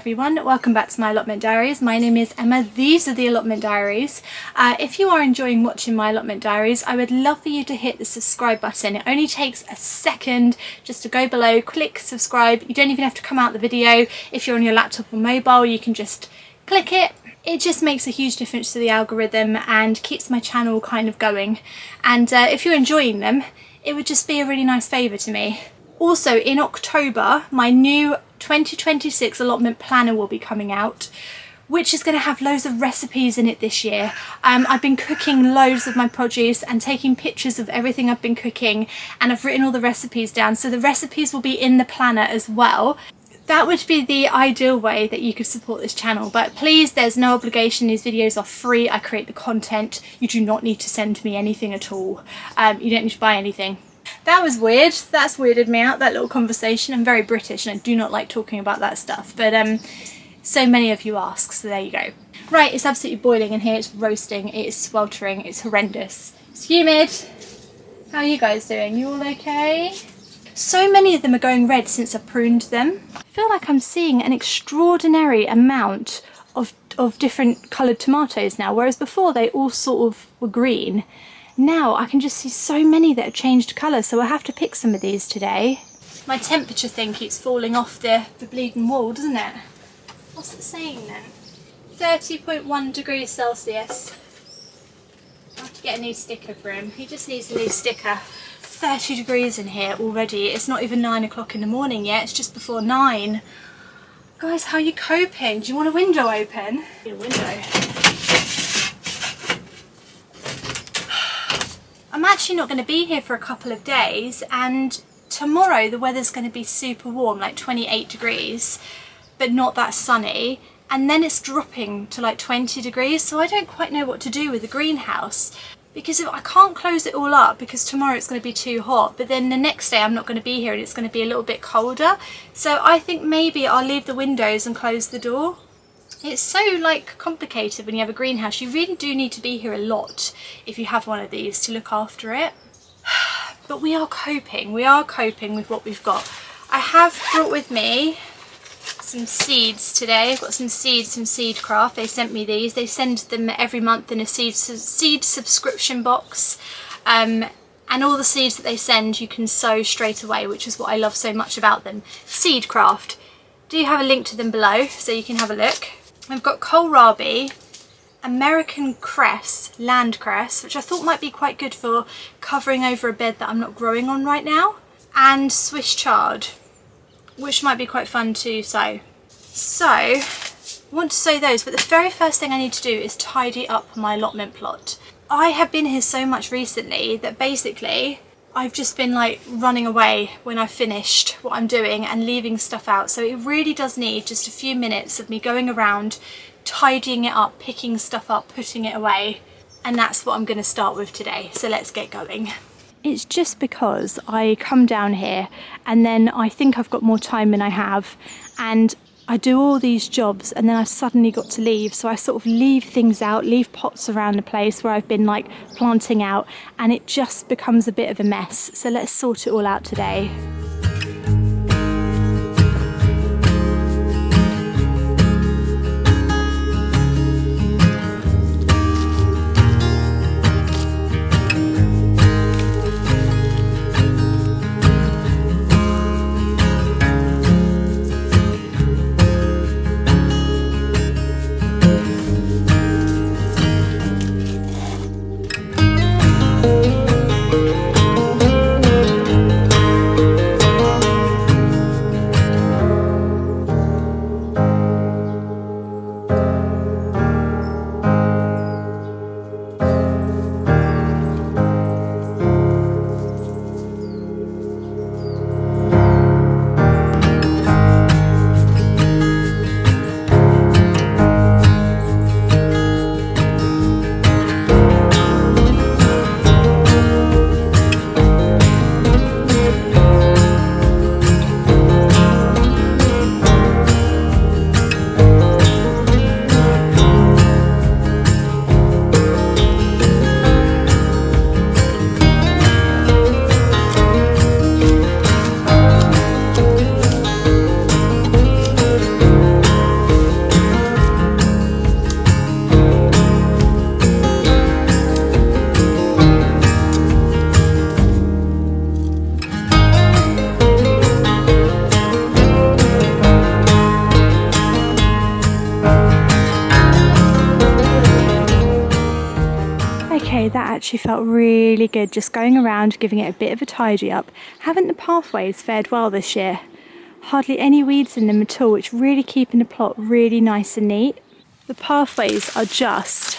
everyone, welcome back to my allotment diaries. My name is Emma, these are the allotment diaries. If you are enjoying watching my allotment diaries, I would love for you to hit the subscribe button. It only takes a second just to go below, click subscribe. You don't even have to come out the video. If you're on your laptop or mobile, you can just click it. It just makes a huge difference to the algorithm and keeps my channel kind of going. And if you're enjoying them, it would just be a really nice favour to me. Also, in October, my new 2026 allotment planner will be coming out, which is going to have loads of recipes in it this year. I've been cooking loads of my produce and taking pictures of everything I've been cooking, and I've written all the recipes down, so the recipes will be in the planner as well. That would be the ideal way that you could support this channel, but please, there's no obligation. These videos are free. I create the content. You do not need to send me anything at all. You don't need to buy anything. That was weird. That's weirded me out, that little conversation. I'm very British and I do not like talking about that stuff, but so many of you ask, so there you go. Right, it's absolutely boiling in here. It's roasting, it's sweltering, it's horrendous. It's humid. How are you guys doing? You all okay? So many of them are going red since I pruned them. I feel like I'm seeing an extraordinary amount of different coloured tomatoes now, whereas before they all sort of were green. Now I can just see so many that have changed colour, so I have to pick some of these today. My temperature thing keeps falling off the bleeding wall, doesn't it? What's it saying then? 30.1 degrees Celsius. I have to get a new sticker for him. He just needs a new sticker. 30 degrees in here already. It's not even 9 o'clock in the morning yet, it's just before 9. Guys, how are you coping? Do you want a window open? A window. I'm actually not going to be here for a couple of days, and tomorrow the weather's going to be super warm, like 28 degrees, but not that sunny, and then it's dropping to like 20 degrees, so I don't quite know what to do with the greenhouse, because if I can't close it all up because tomorrow it's going to be too hot, but then the next day I'm not going to be here and it's going to be a little bit colder, so I think maybe I'll leave the windows and close the door. It's so like complicated when you have a greenhouse. You really do need to be here a lot if you have one of these to look after it. But we are coping with what we've got. I have brought with me some seeds today. I've got some seeds from Seedcraft. They sent me these. They send them every month in a seed subscription box. And all the seeds that they send you can sow straight away, which is what I love so much about them. Seedcraft. Do have a link to them below so you can have a look. We've got kohlrabi, American cress, land cress, which I thought might be quite good for covering over a bed that I'm not growing on right now, and Swiss chard, which might be quite fun to sow. So I want to sow those, but the very first thing I need to do is tidy up my allotment plot. I have been here so much recently that basically I've just been like running away when I've finished what I'm doing and leaving stuff out, so it really does need just a few minutes of me going around, tidying it up, picking stuff up, putting it away, and that's what I'm going to start with today, so let's get going. It's just because I come down here and then I think I've got more time than I have, and I do all these jobs and then I've suddenly got to leave, so I sort of leave things out, leave pots around the place where I've been like planting out, and it just becomes a bit of a mess. So let's sort it all out today. Okay, that actually felt really good, just going around, giving it a bit of a tidy up. Haven't the pathways fared well this year? Hardly any weeds in them at all, which really keeping the plot really nice and neat. The pathways are just,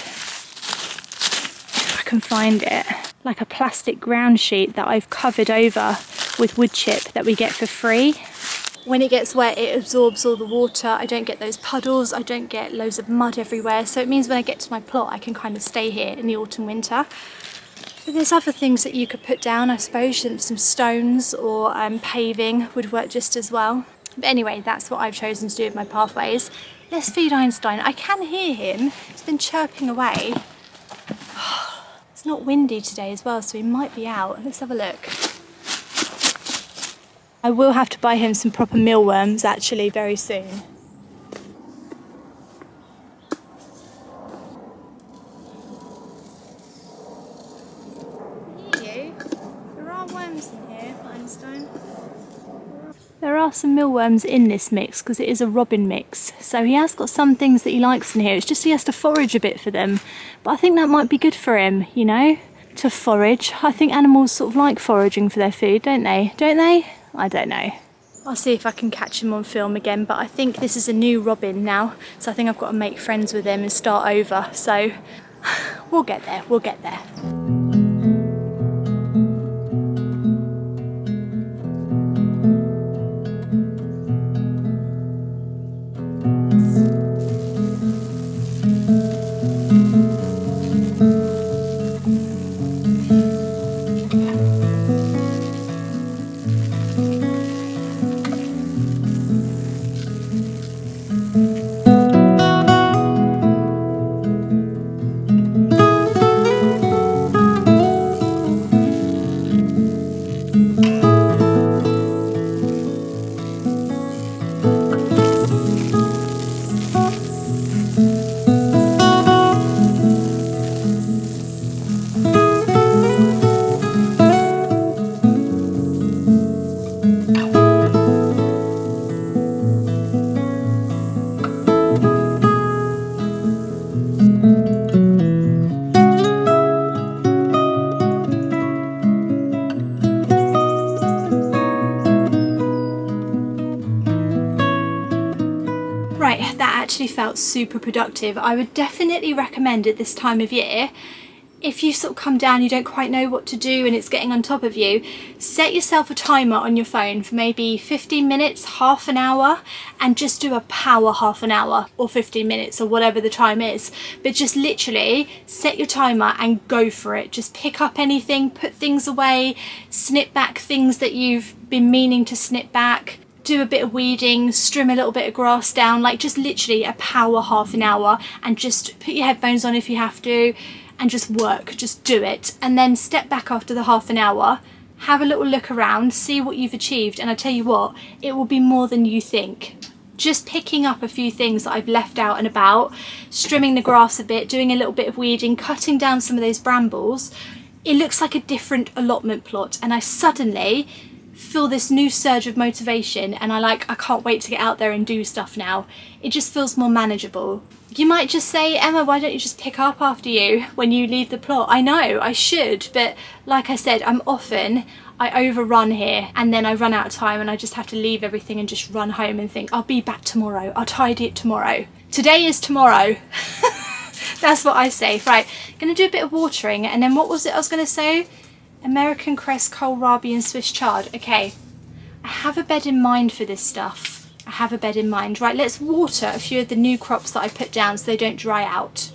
if I can find it, like a plastic ground sheet that I've covered over with wood chip that we get for free. When it gets wet, it absorbs all the water. I don't get those puddles, I don't get loads of mud everywhere, so it means when I get to my plot I can kind of stay here in the autumn winter. But there's other things that you could put down, I suppose. Some stones or paving would work just as well. But anyway, that's what I've chosen to do with my pathways. Let's feed Einstein. I can hear him, he's been chirping away. It's not windy today as well, so he might be out. Let's have a look. I will have to buy him some proper mealworms actually very soon. There are worms in here, Einstein. There are some mealworms in this mix because it is a robin mix. So he has got some things that he likes in here. It's just he has to forage a bit for them. But I think that might be good for him, you know, to forage. I think animals sort of like foraging for their food, don't they? Don't they? I don't know. I'll see if I can catch him on film again, but I think this is a new robin now, so I think I've got to make friends with him and start over. So we'll get there, we'll get there. Right, that actually felt super productive. I would definitely recommend at this time of year, if you sort of come down, you don't quite know what to do and it's getting on top of you, set yourself a timer on your phone for maybe 15 minutes, half an hour, and just do a power half an hour or 15 minutes or whatever the time is. But just literally set your timer and go for it. Just pick up anything, put things away, snip back things that you've been meaning to snip back. Do a bit of weeding, trim a little bit of grass down, like just literally a power half an hour, and just put your headphones on if you have to and just work, just do it. And then step back after the half an hour, have a little look around, see what you've achieved, and I tell you what, it will be more than you think. Just picking up a few things that I've left out and about, trimming the grass a bit, doing a little bit of weeding, cutting down some of those brambles, it looks like a different allotment plot, and I suddenly feel this new surge of motivation, and I can't wait to get out there and do stuff now. It just feels more manageable. You might just say, Emma, why don't you just pick up after you when you leave the plot? I know, I should, but like I said, I overrun here and then I run out of time and I just have to leave everything and just run home and think, I'll be back tomorrow, I'll tidy it tomorrow. Today is tomorrow. That's what I say. Right, gonna do a bit of watering, and then what was it I was gonna say? American cress, kohlrabi and Swiss chard. Okay, I have a bed in mind for this stuff. I have a bed in mind. Right, let's water a few of the new crops that I put down so they don't dry out.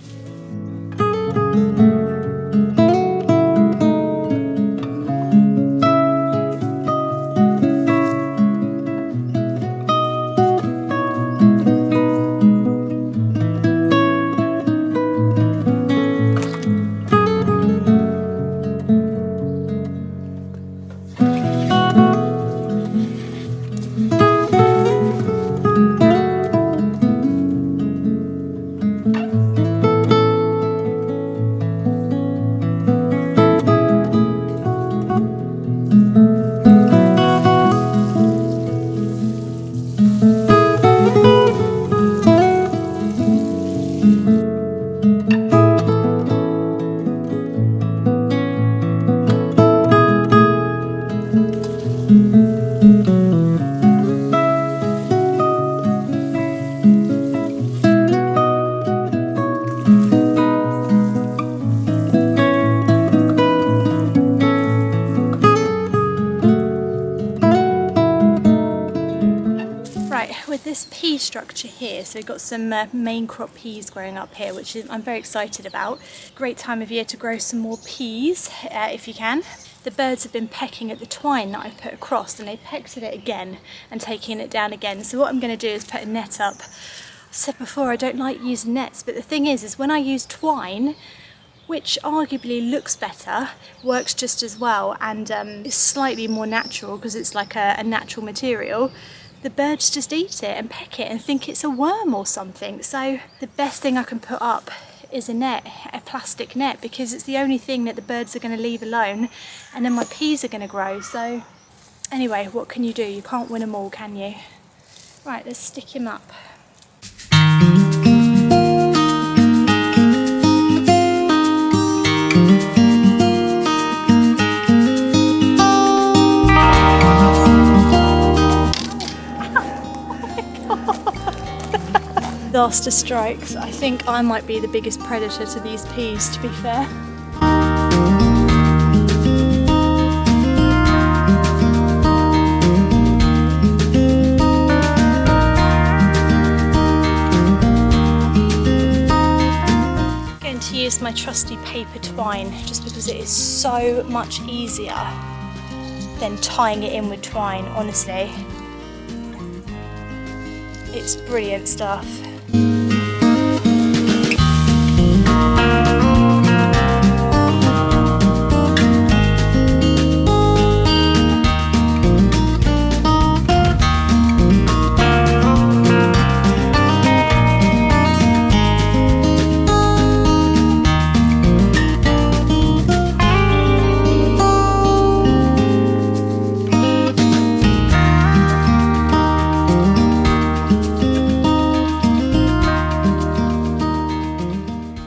this pea structure here. So we've got some main crop peas growing up here, which I'm very excited about. Great time of year to grow some more peas if you can. The birds have been pecking at the twine that I put across, and they pecked at it again and taking it down again. So what I'm going to do is put a net up. I said before I don't like using nets, but the thing is when I use twine, which arguably looks better, works just as well, and is slightly more natural because it's like a natural material, the birds just eat it and peck it and think it's a worm or something. So the best thing I can put up is a net, a plastic net, because it's the only thing that the birds are going to leave alone, and then my peas are going to grow. So anyway, what can you do? You can't win them all, can you? Right, let's stick him up. Disaster strikes. I think I might be the biggest predator to these peas, to be fair. I'm going to use my trusty paper twine just because it is so much easier than tying it in with twine, honestly. It's brilliant stuff.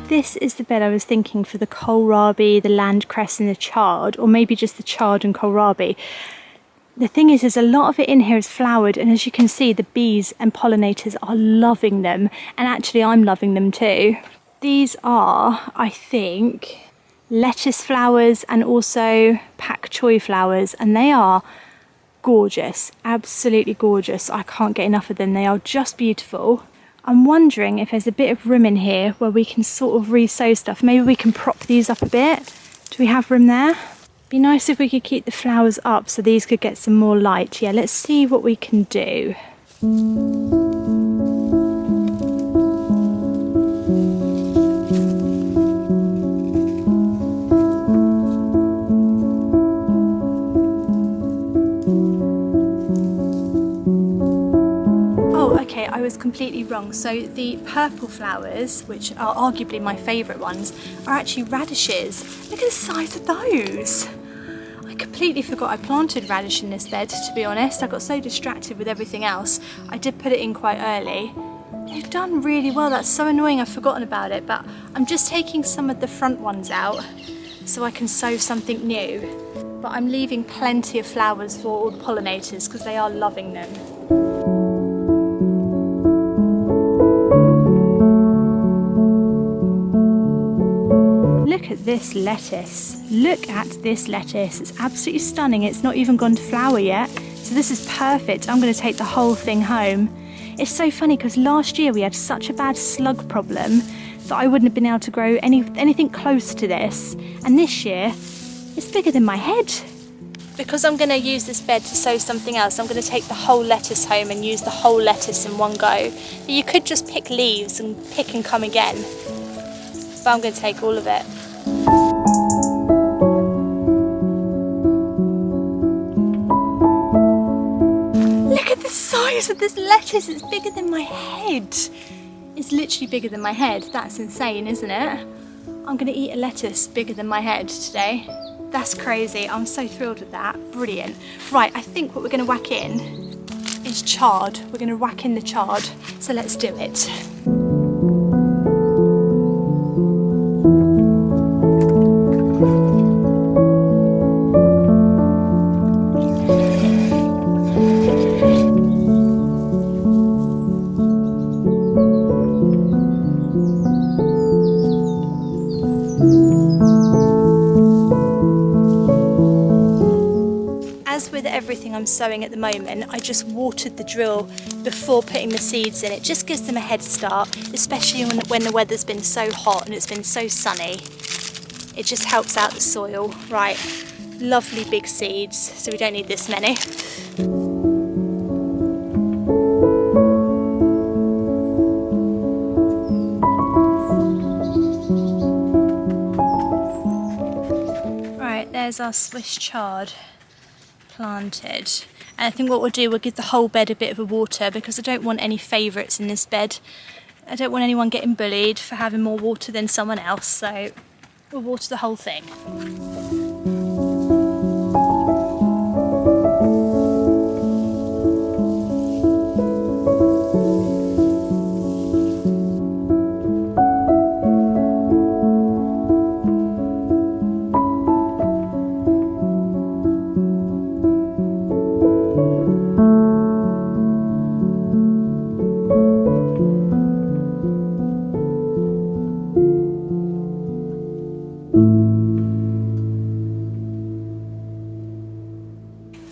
This is the bed I was thinking for the kohlrabi, the landcress and the chard, or maybe just the chard and kohlrabi. The thing is, there's a lot of it in here is flowered, and as you can see, the bees and pollinators are loving them, and actually I'm loving them too. These are, I think, lettuce flowers and also pak choi flowers, and they are gorgeous, absolutely gorgeous. I can't get enough of them, they are just beautiful. I'm wondering if there's a bit of room in here where we can sort of re-sow stuff. Maybe we can prop these up a bit. Do we have room there? Be nice if we could keep the flowers up so these could get some more light. Yeah, let's see what we can do. Okay, I was completely wrong. So the purple flowers, which are arguably my favourite ones, are actually radishes. Look at the size of those. I completely forgot I planted radish in this bed, to be honest. I got so distracted with everything else. I did put it in quite early. They've done really well. That's so annoying, I've forgotten about it, but I'm just taking some of the front ones out so I can sow something new. But I'm leaving plenty of flowers for all the pollinators because they are loving them. Look at this lettuce. Look at this lettuce. It's absolutely stunning. It's not even gone to flower yet. So this is perfect. I'm going to take the whole thing home. It's so funny because last year we had such a bad slug problem that I wouldn't have been able to grow anything close to this. And this year, it's bigger than my head. Because I'm going to use this bed to sow something else, I'm going to take the whole lettuce home and use the whole lettuce in one go. But you could just pick leaves and pick and come again. But I'm going to take all of it. Look at the size of this lettuce. It's bigger than my head. It's literally bigger than my head. That's insane, isn't it? I'm going to eat a lettuce bigger than my head today. That's crazy. I'm so thrilled with that. Brilliant. Right, I think what we're going to whack in is chard. We're going to whack in the chard. So let's do it. with everything I'm sowing at the moment, I just watered the drill before putting the seeds in. It just gives them a head start, especially when the weather's been so hot and it's been so sunny. It just helps out the soil. Right, lovely big seeds, so we don't need this many. Right, there's our Swiss chard planted. And I think what we'll do, we'll give the whole bed a bit of a water because I don't want any favourites in this bed. I don't want anyone getting bullied for having more water than someone else, so we'll water the whole thing.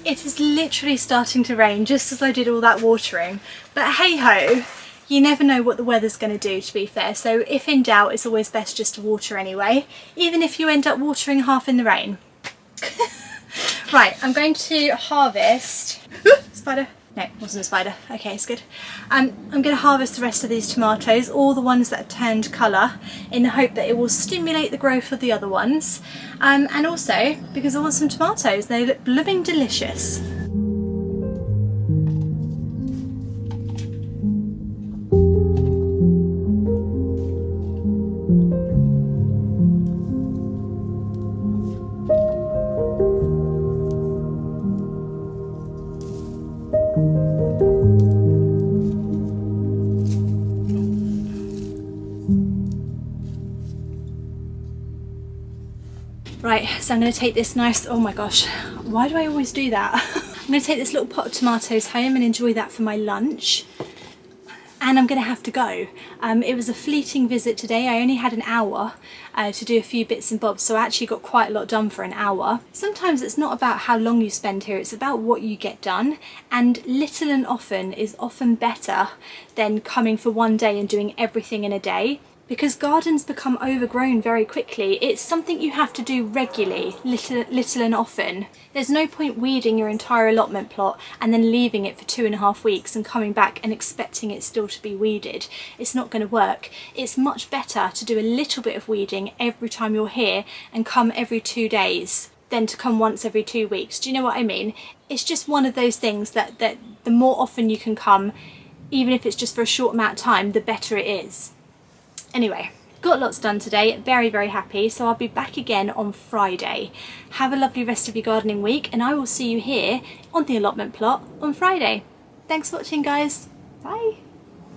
It is literally starting to rain just as I did all that watering, but hey ho, you never know what the weather's going to do, to be fair, so if in doubt it's always best just to water anyway, even if you end up watering half in the rain. Right, I'm going to harvest... Spider? No, it wasn't a spider. Okay, it's good. I'm going to harvest the rest of these tomatoes, all the ones that have turned colour, in the hope that it will stimulate the growth of the other ones. And also, because I want some tomatoes, they look blooming delicious. Right, so I'm going to take this nice, oh my gosh, why do I always do that? I'm going to take this little pot of tomatoes home and enjoy that for my lunch. And I'm going to have to go. It was a fleeting visit today. I only had an hour to do a few bits and bobs, so I actually got quite a lot done for an hour. Sometimes it's not about how long you spend here, it's about what you get done, and little and often is often better than coming for one day and doing everything in a day. Because gardens become overgrown very quickly. It's something you have to do regularly, little and often. There's no point weeding your entire allotment plot and then leaving it for 2.5 weeks and coming back and expecting it still to be weeded. It's not going to work. It's much better to do a little bit of weeding every time you're here and come every 2 days than to come once every 2 weeks. Do you know what I mean? It's just one of those things that the more often you can come, even if it's just for a short amount of time, the better it is. Anyway, got lots done today, very, very happy, so I'll be back again on Friday. Have a lovely rest of your gardening week, and I will see you here on the allotment plot on Friday. Thanks for watching, guys. Bye.